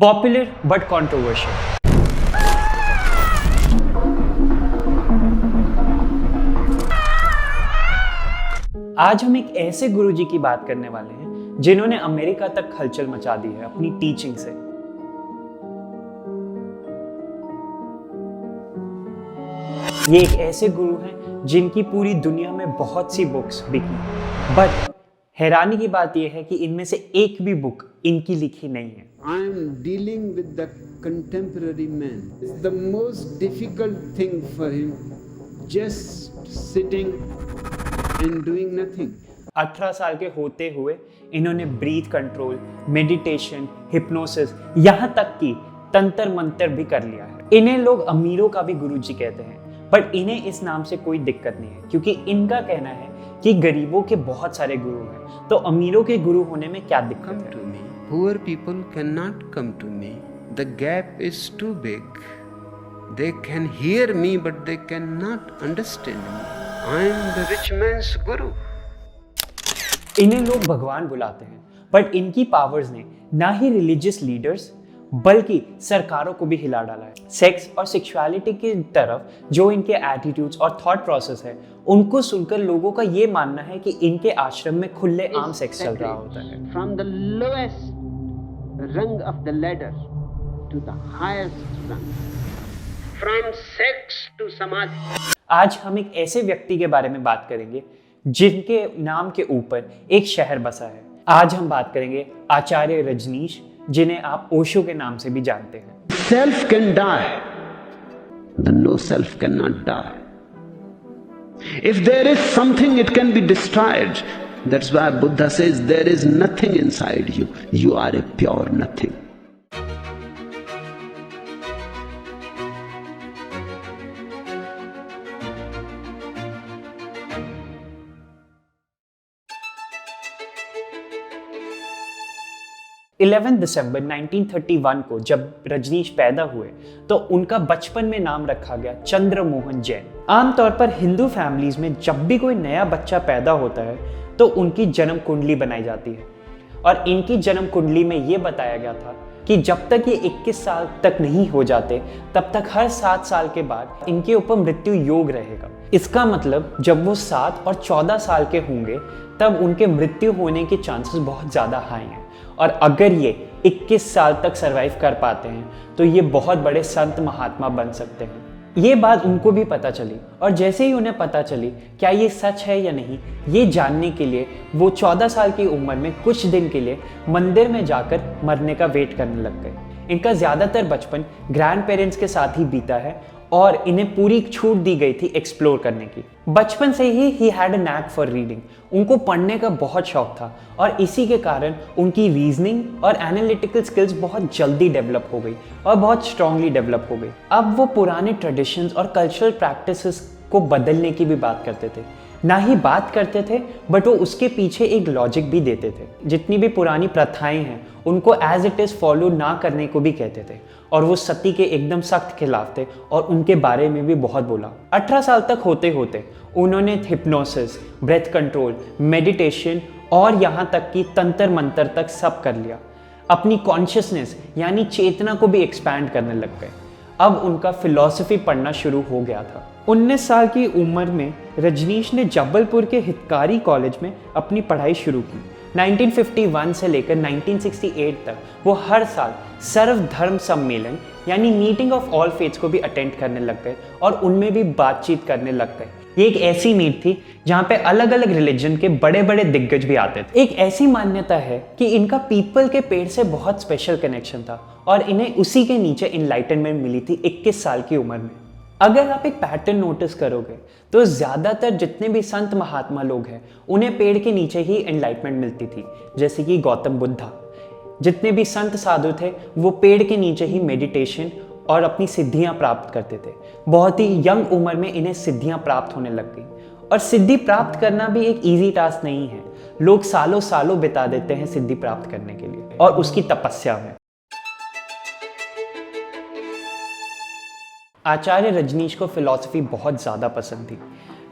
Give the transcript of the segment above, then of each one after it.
Popular but controversial. आज हम एक ऐसे गुरुजी की बात करने वाले हैं जिन्होंने अमेरिका तक हलचल मचा दी है अपनी टीचिंग से। ये एक ऐसे गुरु हैं जिनकी पूरी दुनिया में बहुत सी बुक्स बिकी, बट हैरानी की बात यह है कि इनमें से एक भी बुक इनकी लिखी नहीं है। I am dealing with the contemporary man. It's the most difficult thing for him, just sitting and doing nothing. 18 साल के होते हुए इन्होंने ब्रीथ कंट्रोल, मेडिटेशन, हिप्नोसिस, यहाँ तक कि तंत्र मंत्र भी कर लिया है। इन्हें लोग अमीरों का भी गुरुजी कहते हैं, बट इन्हें इस नाम से कोई दिक्कत नहीं है क्योंकि इनका कहना है कि गरीबों के बहुत सारे गुरु हैं, तो अमीरों के गुरु होने में क्या दिक्कत Come है। to me. Poor people cannot come to me. The gap is too big. They can hear me, but they cannot understand me. I am the rich man's guru. इन्हें लोग भगवान बुलाते हैं, बट इनकी पावर्स ने ना ही religious leaders बल्कि सरकारों को भी हिला डाला है। सेक्स और सेक्सुअलिटी की तरफ जो इनके एटीट्यूड्स और थॉट प्रोसेस है, उनको सुनकर लोगों का ये मानना है कि इनके आश्रम में खुले आम सेक्स चल रहा होता है। From the lowest rung of the ladder to the highest rung. From sex to samadhi. आज हम एक ऐसे व्यक्ति के बारे में बात करेंगे जिनके नाम के ऊपर एक शहर बसा है। आज हम बात करेंगे आचार्य रजनीश, जिन्हें आप ओशो के नाम से भी जानते हैं। Self can die. The no self cannot die. If there is something, it can be destroyed. That's why Buddha says there is nothing inside you. You are a pure nothing. दिसंबर 1931 को जब रजनीश पैदा हुए तो उनका बचपन में नाम रखा गया चंद्र मोहन जैन। आमतौर पर हिंदू फैमिलीज में जब भी कोई नया बच्चा पैदा होता है तो उनकी जन्म कुंडली बनाई जाती है, और इनकी जन्म कुंडली में ये बताया गया था कि जब तक ये 21 साल तक नहीं हो जाते तब तक हर 7 साल के बाद इनके ऊपर मृत्यु योग रहेगा। इसका मतलब जब वो 7 और 14 साल के होंगे तब उनके मृत्यु होने के चांसेस बहुत ज़्यादा हाई हैं, और अगर ये 21 साल तक सरवाइव कर पाते हैं तो ये बहुत बड़े संत महात्मा बन सकते हैं। ये बात उनको भी पता चली, और जैसे ही उन्हें पता चली क्या ये सच है या नहीं, ये जानने के लिए वो 14 साल की उम्र में कुछ दिन के लिए मंदिर में जाकर मरने का वेट करने लग गए। इनका ज़्यादातर बचपन ग्रैंड पेरेंट्स के साथ ही बीता है और इन्हें पूरी छूट दी गई थी एक्सप्लोर करने की। बचपन से he had a knack for reading. उनको पढ़ने का बहुत शौक था और इसी के कारण उनकी रीजनिंग और एनालिटिकल स्किल्स बहुत जल्दी डेवलप हो गई और बहुत स्ट्रांगली डेवलप हो गई। अब वो पुराने ट्रेडिशंस और कल्चरल प्रैक्टिसेस को बदलने की भी बात करते थे। ना ही बात करते थे बट वो उसके पीछे एक लॉजिक भी देते थे। जितनी भी पुरानी प्रथाएं हैं उनको एज इट इज़ फॉलो ना करने को भी कहते थे, और वो सती के एकदम सख्त खिलाफ थे और उनके बारे में भी बहुत बोला। 18 साल तक होते होते उन्होंने हिप्नोसिस, ब्रेथ कंट्रोल, मेडिटेशन और यहाँ तक कि तंत्र मंत्र तक सब कर लिया। अपनी कॉन्शियसनेस यानी चेतना को भी एक्सपैंड करने लग गए। अब उनका फिलॉसफी पढ़ना शुरू हो गया था। 19 साल की उम्र में रजनीश ने जबलपुर के हितकारी कॉलेज में अपनी पढ़ाई शुरू की। 1951 से लेकर 1968 तक वो हर साल सर्वधर्म सम्मेलन यानी मीटिंग ऑफ ऑल फेथ्स को भी अटेंड करने लग गए और उनमें भी बातचीत करने लग गए। ये एक ऐसी मीट थी जहाँ पे अलग अलग रिलीजन के बड़े बड़े दिग्गज भी आते थे। एक ऐसी मान्यता है कि इनका पीपल के पेड़ से बहुत स्पेशल कनेक्शन था और इन्हें उसी के नीचे इनलाइटनमेंट मिली थी 21 साल की उम्र में। अगर आप एक पैटर्न नोटिस करोगे तो ज़्यादातर जितने भी संत महात्मा लोग हैं उन्हें पेड़ के नीचे ही एनलाइटमेंट मिलती थी, जैसे कि गौतम बुद्धा। जितने भी संत साधु थे वो पेड़ के नीचे ही मेडिटेशन और अपनी सिद्धियां प्राप्त करते थे। बहुत ही यंग उम्र में इन्हें सिद्धियां प्राप्त होने लग गई, और सिद्धि प्राप्त करना भी एक इजी टास्क नहीं है। लोग सालों सालों बिता देते हैं सिद्धि प्राप्त करने के लिए और उसकी तपस्या में। आचार्य रजनीश को फिलॉसफी बहुत ज़्यादा पसंद थी।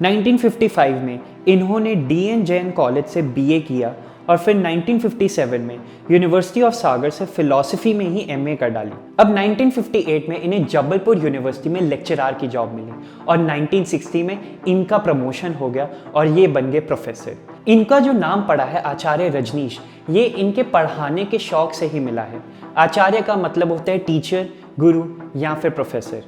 1955 में इन्होंने डीएन जैन कॉलेज से बीए किया और फिर 1957 में यूनिवर्सिटी ऑफ सागर से फिलॉसफी में ही एमए कर डाली। अब 1958 में इन्हें जबलपुर यूनिवर्सिटी में लेक्चरार की जॉब मिली और 1960 में इनका प्रमोशन हो गया और ये बन गए प्रोफेसर। इनका जो नाम पड़ा है आचार्य रजनीश, ये इनके पढ़ाने के शौक से ही मिला है। आचार्य का मतलब होता है टीचर, गुरु या फिर प्रोफेसर।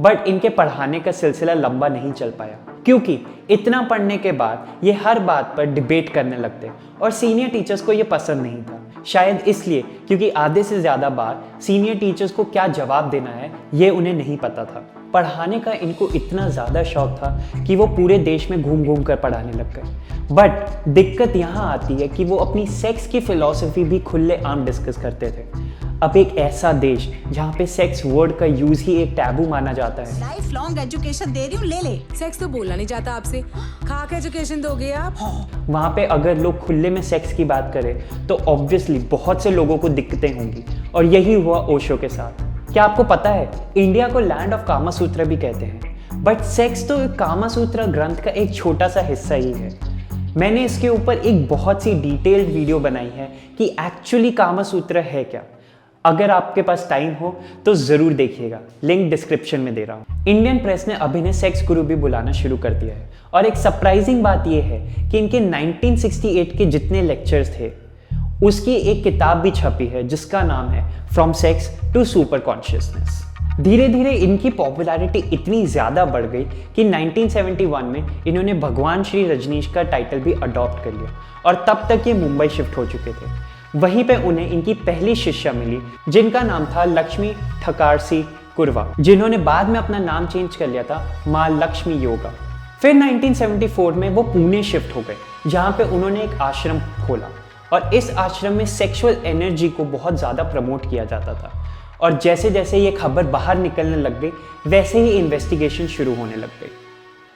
बट इनके पढ़ाने का सिलसिला लंबा नहीं चल पाया, क्योंकि इतना पढ़ने के बाद ये हर बात पर डिबेट करने लगते और सीनियर टीचर्स को ये पसंद नहीं था। शायद इसलिए क्योंकि आधे से ज़्यादा बार सीनियर टीचर्स को क्या जवाब देना है ये उन्हें नहीं पता था। पढ़ाने का इनको इतना ज़्यादा शौक था कि वो पूरे देश में घूम घूम कर पढ़ाने लग गए। बट दिक्कत यहाँ आती है कि वो अपनी सेक्स की फिलॉसफी भी खुले आम डिस्कस करते थे। अब एक ऐसा देश जहाँ पे सेक्स वर्ड का यूज ही एक टैबू माना जाता है। लाइफ लॉन्ग एजुकेशन दे रही हूँ, ले ले। सेक्स तो बोलना नहीं चाहता आपसे, खाक एजुकेशन दोगे आप? वहाँ पे अगर लोग खुले में सेक्स की बात करें तो ऑब्वियसली बहुत से लोगों को दिक्कतें होंगी, और यही हुआ ओशो के साथ। क्या आपको पता है इंडिया को लैंड ऑफ कामा सूत्र भी कहते हैं, बट सेक्स तो कामा सूत्र ग्रंथ का एक छोटा सा हिस्सा ही है। मैंने इसके ऊपर एक बहुत सी डिटेल्ड वीडियो बनाई है कि एक्चुअली कामा सूत्र है क्या। अगर आपके पास टाइम हो तो ज़रूर देखिएगा, लिंक डिस्क्रिप्शन में दे रहा हूँ। इंडियन प्रेस ने अब इन्हें सेक्स गुरु भी बुलाना शुरू कर दिया है, और एक सरप्राइजिंग बात यह है कि इनके 1968 के जितने लेक्चर्स थे उसकी एक किताब भी छपी है जिसका नाम है from sex to super consciousness. धीरे धीरे इनकी पॉपुलैरिटी इतनी ज़्यादा बढ़ गई कि 1971 में इन्होंने भगवान श्री रजनीश का टाइटल भी अडॉप्ट कर लिया, और तब तक ये मुंबई शिफ्ट हो चुके थे। वहीं पे उन्हें इनकी पहली शिष्या मिली जिनका नाम था लक्ष्मी ठकारसी कुरवा, जिन्होंने बाद में अपना नाम चेंज कर लिया था माँ लक्ष्मी योगा। फिर 1974 में वो पुणे शिफ्ट हो गए जहाँ पे उन्होंने एक आश्रम खोला, और इस आश्रम में सेक्सुअल एनर्जी को बहुत ज़्यादा प्रमोट किया जाता था। और जैसे जैसे ये खबर बाहर निकलने लग गई वैसे ही इन्वेस्टिगेशन शुरू होने लग गई।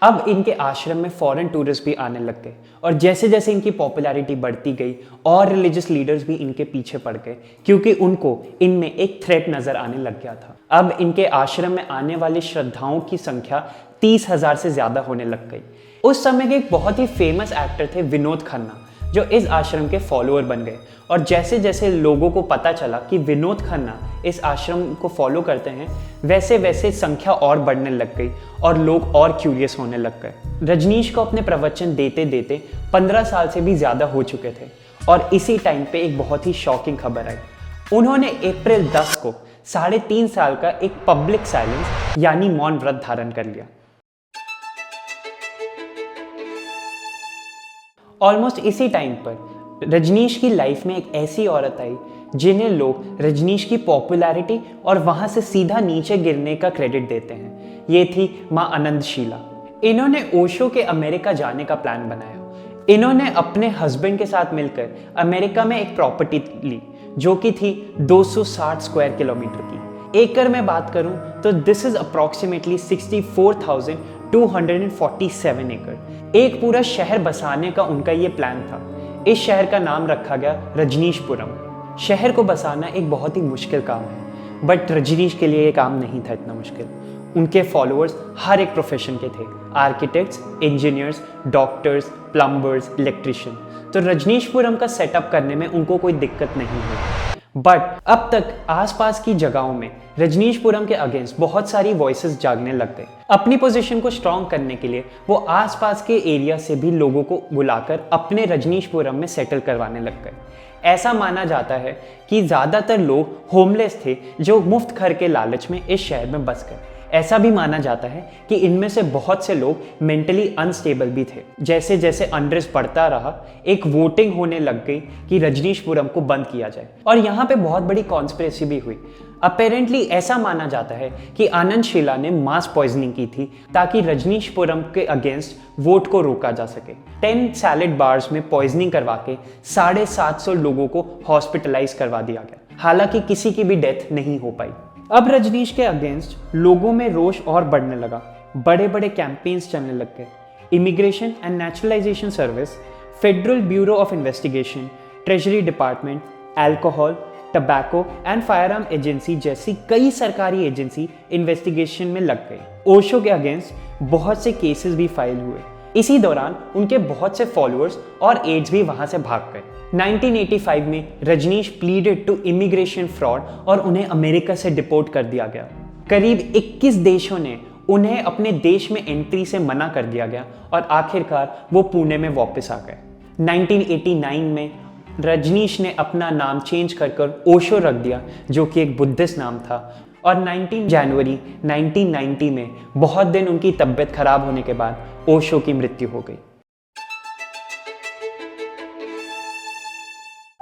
अब इनके आश्रम में फॉरेन टूरिस्ट भी आने लग गए, और जैसे जैसे इनकी पॉपुलैरिटी बढ़ती गई और रिलीजियस लीडर्स भी इनके पीछे पड़ गए, क्योंकि उनको इनमें एक थ्रेट नज़र आने लग गया था। अब इनके आश्रम में आने वाले श्रद्धाओं की संख्या 30,000 से ज़्यादा होने लग गई। उस समय के एक बहुत ही फेमस एक्टर थे विनोद खन्ना, जो इस आश्रम के फॉलोअर बन गए। और जैसे जैसे लोगों को पता चला कि विनोद खन्ना इस आश्रम को फॉलो करते हैं, वैसे वैसे संख्या और बढ़ने लग गई और लोग और क्यूरियस होने लग गए। रजनीश को अपने प्रवचन देते देते 15 साल से भी ज़्यादा हो चुके थे, और इसी टाइम पे एक बहुत ही शॉकिंग खबर आई। उन्होंने अप्रैल 10 को 3.5 साल का एक पब्लिक साइलेंस यानी मौन व्रत धारण कर लिया। ऑलमोस्ट इसी टाइम पर रजनीश की लाइफ में एक ऐसी औरत आई जिन्हें लोग रजनीश की पॉपुलैरिटी और वहां से सीधा नीचे गिरने का क्रेडिट देते हैं। ये थी मां आनंदशीला। इन्होंने ओशो के अमेरिका जाने का प्लान बनाया। इन्होंने अपने हस्बैंड के साथ मिलकर अमेरिका में एक प्रॉपर्टी ली जो कि थी 260 स्क्वायर किलोमीटर की। एकड़ में बात करूं तो दिस इज अप्रॉक्सीमेटली 64,247 एकड़। एक पूरा शहर बसाने का उनका ये प्लान था। इस शहर का नाम रखा गया रजनीशपुरम। शहर को बसाना एक बहुत ही मुश्किल काम है, बट रजनीश के लिए ये काम नहीं था इतना मुश्किल। उनके फॉलोअर्स हर एक प्रोफेशन के थे, architects, engineers, doctors, plumbers, electrician. तो रजनीशपुरम का सेटअप करने में उनको कोई दिक्कत नहीं हुई। बट अब तक आसपास की जगहों में रजनीशपुरम के अगेंस्ट बहुत सारी वॉइसेस जागने लग गए। अपनी पोजीशन को स्ट्रॉन्ग करने के लिए वो आसपास के एरिया से भी लोगों को बुलाकर अपने रजनीशपुरम में सेटल करवाने लग गए। ऐसा माना जाता है कि ज़्यादातर लोग होमलेस थे जो मुफ्त घर के लालच में इस शहर में बस गए। ऐसा भी माना जाता है कि इनमें से बहुत से लोग मेंटली अनस्टेबल भी थे। जैसे जैसे अनरेस्ट बढ़ता रहा, एक वोटिंग होने लग गई कि रजनीशपुरम को बंद किया जाए, और यहाँ पे बहुत बड़ी कॉन्स्पिरेसी भी हुई। अपेरेंटली ऐसा माना जाता है कि आनंदशीला ने मास पॉइजनिंग की थी ताकि रजनीशपुरम के अगेंस्ट वोट को रोका जा सके। 10 सैलेड बार्स में पॉइजनिंग करवा के 750 लोगों को हॉस्पिटलाइज करवा दिया गया। हालांकि किसी की भी डेथ नहीं हो पाई। अब रजनीश के अगेंस्ट लोगों में रोष और बढ़ने लगा। बड़े बड़े कैंपेन्स चलने लग गए। Immigration and Naturalization Service, Federal Bureau of Investigation, Treasury Department, Alcohol, Tobacco and Firearm Agency जैसी कई सरकारी एजेंसी इन्वेस्टिगेशन में लग गई। ओशो के अगेंस्ट बहुत से केसेस भी फाइल हुए। इसी दौरान उनके बहुत से फॉलोअर्स और एड्स भी वहां से भाग गए। 1985 में Rajneesh pleaded to immigration fraud और उन्हें अमेरिका से डिपोर्ट कर दिया गया। करीब 21 देशों ने उन्हें अपने देश में एंट्री से मना कर दिया गया और आखिरकार वो पुणे में वापस आ गए। 1989 में रजनीश ने अपना नाम चेंज कर ओशो रख दिया, जो कि एक बुद्धिस्ट नाम था, और 19 जनवरी 1990 में बहुत दिन उनकी तबीयत खराब होने के बाद ओशो की मृत्यु हो गई।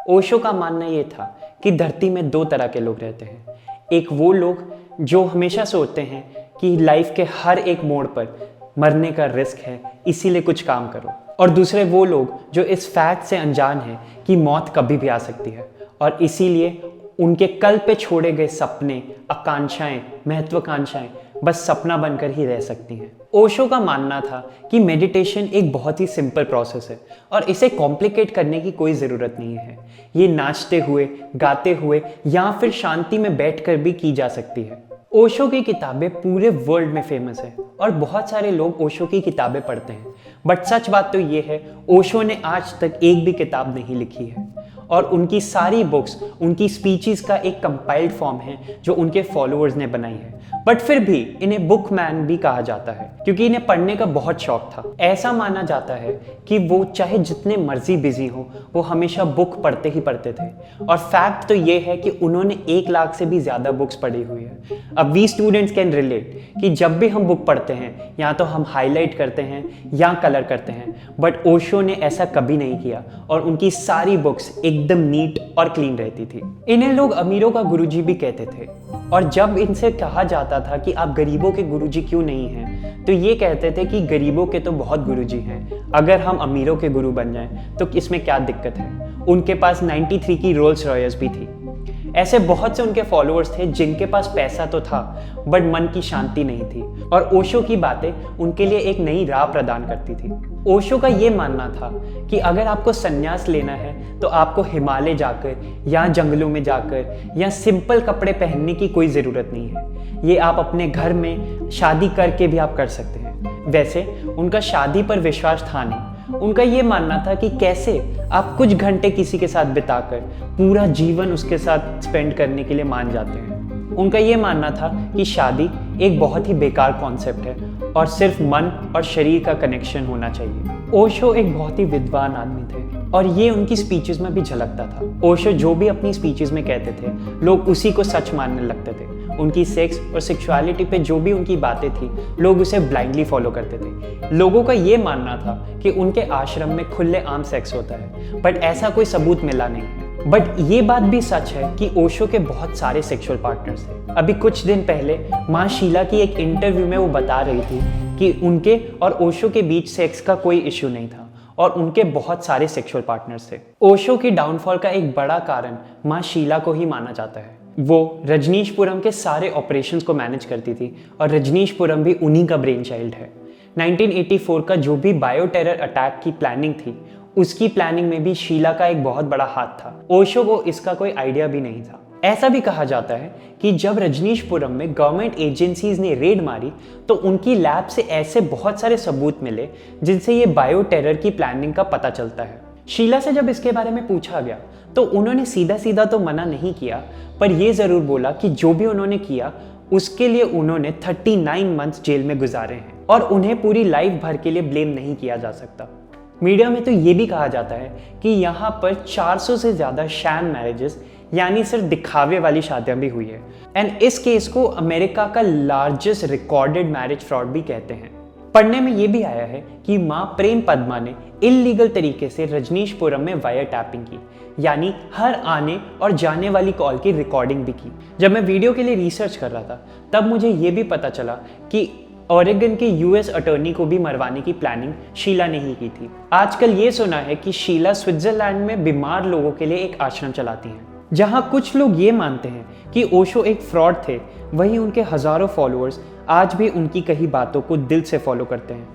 ओशो का मानना यह था कि धरती में दो तरह के लोग रहते हैं। एक वो लोग जो हमेशा सोचते हैं कि लाइफ के हर एक मोड़ पर मरने का रिस्क है, इसीलिए कुछ काम करो, और दूसरे वो लोग जो इस फैक्ट से अनजान हैं कि मौत कभी भी आ सकती है और इसीलिए उनके कल पे छोड़े गए सपने, आकांक्षाएं, महत्वाकांक्षाएं बस सपना बनकर ही रह सकती हैं। ओशो का मानना था कि मेडिटेशन एक बहुत ही सिंपल प्रोसेस है और इसे कॉम्प्लिकेट करने की कोई ज़रूरत नहीं है। ये नाचते हुए, गाते हुए या फिर शांति में बैठकर भी की जा सकती है। ओशो की किताबें पूरे वर्ल्ड में फेमस है और बहुत सारे लोग ओशो की किताबें पढ़ते हैं, बट सच बात तो ये है ओशो ने आज तक एक भी किताब नहीं लिखी है और उनकी सारी बुक्स उनकी स्पीचेस का एक कंपाइल्ड फॉर्म है जो उनके फॉलोअर्स ने बनाई है। बट फिर भी इन्हें बुक मैन भी कहा जाता है क्योंकि इन्हें पढ़ने का बहुत शौक था। ऐसा माना जाता है कि वो चाहे जितने मर्जी बिजी हो, वो हमेशा बुक पढ़ते ही पढ़ते थे, और फैक्ट तो ये है कि उन्होंने 1 लाख से भी ज़्यादा बुक्स पढ़ी हुई है। अब वी स्टूडेंट्स कैन रिलेट कि जब भी हम बुक पढ़ते हैं या तो हम हाईलाइट करते हैं या कलर करते हैं, बट ओशो ने ऐसा कभी नहीं किया और उनकी सारी बुक्स एकदम नीट और क्लीन रहती थी। इन्हें लोग अमीरों का गुरुजी भी कहते थे और जब इनसे कहा जाता था कि आप गरीबों के गुरुजी क्यों नहीं हैं, तो ये कहते थे कि गरीबों के तो बहुत गुरुजी हैं, अगर हम अमीरों के गुरु बन जाएं तो इसमें क्या दिक्कत है। उनके पास 93 की रोल्स रॉयस भी थी। ऐसे बहुत से उनके फॉलोअर्स थे जिनके पास पैसा तो था बट मन की शांति नहीं थी, और ओशो की बातें उनके लिए एक नई राह प्रदान करती थी। ओशो का ये मानना था कि अगर आपको संन्यास लेना है तो आपको हिमालय जाकर या जंगलों में जाकर या सिंपल कपड़े पहनने की कोई ज़रूरत नहीं है। ये आप अपने घर में शादी करके भी आप कर सकते हैं। वैसे उनका शादी पर विश्वास था नहीं, उनका ये मानना था कि कैसे आप कुछ घंटे किसी के साथ बिताकर पूरा जीवन उसके साथ स्पेंड करने के लिए मान जाते हैं। उनका ये मानना था कि शादी एक बहुत ही बेकार कॉन्सेप्ट है और सिर्फ मन और शरीर का कनेक्शन होना चाहिए। ओशो एक बहुत ही विद्वान आदमी थे और ये उनकी स्पीचेस में भी झलकता था। ओशो जो भी अपनी स्पीचेस में कहते थे, लोग उसी को सच मानने लगते थे। उनकी सेक्स और सेक्सुअलिटी पे जो भी उनकी बातें थी, लोग उसे ब्लाइंडली फॉलो करते थे। लोगों का ये मानना था कि उनके आश्रम में खुलेआम सेक्स होता है, बट ऐसा कोई सबूत मिला नहीं है। बट ये बात भी सच है कि ओशो के बहुत सारे सेक्सुअल पार्टनर्स थे। अभी कुछ दिन पहले माँ शीला की एक इंटरव्यू में वो बता रही थी कि उनके और ओशो के बीच सेक्स का कोई इश्यू नहीं था और उनके बहुत सारे सेक्सुअल पार्टनर्स थे। ओशो की डाउनफॉल का एक बड़ा कारण माँ शीला को ही माना जाता है। वो रजनीशपुरम के सारे ऑपरेशंस को मैनेज करती थी और रजनीशपुरम भी उन्हीं का ब्रेन चाइल्ड है। 1984 का जो भी बायो टेरर अटैक की प्लानिंग थी, उसकी प्लानिंग में भी शीला का एक बहुत बड़ा हाथ था। ओशो को इसका कोई आइडिया भी नहीं था। ऐसा भी कहा जाता है कि जब रजनीशपुरम में गवर्नमेंट एजेंसीज ने रेड मारी तो उनकी लैब से ऐसे बहुत सारे सबूत मिले जिनसे ये बायो टेरर की प्लानिंग का पता चलता है। शीला से जब इसके बारे में पूछा गया तो उन्होंने सीधा सीधा तो मना नहीं किया, पर यह जरूर बोला कि जो भी उन्होंने किया उसके लिए उन्होंने 39 मंथ्स जेल में गुजारे हैं और उन्हें पूरी लाइफ भर के लिए ब्लेम नहीं किया जा सकता। मीडिया में तो ये भी कहा जाता है कि यहाँ पर 400 से ज़्यादा शैम मैरिजेस यानी सिर्फ दिखावे वाली शादियाँ भी हुई है, एंड इस केस को अमेरिका का लार्जेस्ट रिकॉर्डेड मैरिज फ्रॉड भी कहते हैं। पढ़ने में ये भी आया है कि माँ प्रेम पद्मा ने इल्लीगल तरीके से रजनीशपुरम में वायर टैपिंग की, यानी हर आने और जाने वाली कॉल की रिकॉर्डिंग भी की। जब मैं वीडियो के लिए रिसर्च कर रहा था तब मुझे ये भी पता चला कि ओरेगन के यूएस अटॉर्नी को भी मरवाने की प्लानिंग शीला ने ही की थी। आजकल ये सुना है कि शीला स्विट्जरलैंड में बीमार लोगों के लिए एक आश्रम चलाती हैं। जहां कुछ लोग ये मानते हैं कि ओशो एक फ्रॉड थे, वहीं उनके हजारों फॉलोअर्स आज भी उनकी कही बातों को दिल से फॉलो करते हैं।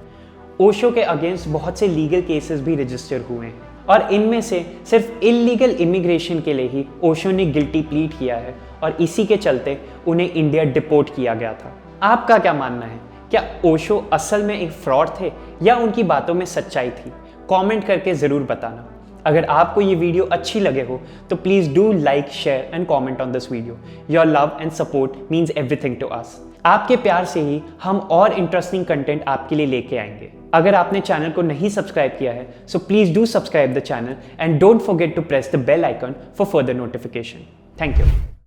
ओशो के अगेंस्ट बहुत से लीगल केसेस भी रजिस्टर हुए हैं और इनमें से सिर्फ इल्लीगल इमिग्रेशन के लिए ही ओशो ने गिल्टी प्लीड किया है और इसी के चलते उन्हें इंडिया डिपोर्ट किया गया था। आपका क्या मानना है क्या ओशो असल में एक फ्रॉड थे या उनकी बातों में सच्चाई थी? कमेंट करके ज़रूर बताना। अगर आपको ये वीडियो अच्छी लगे हो तो please do like, share and comment on this video. Your love and support means everything to us. आपके प्यार से ही हम और इंटरेस्टिंग कंटेंट आपके लिए लेके आएंगे। अगर आपने चैनल को नहीं सब्सक्राइब किया है so please do subscribe the channel and don't forget to press the bell icon for further notification. Thank you.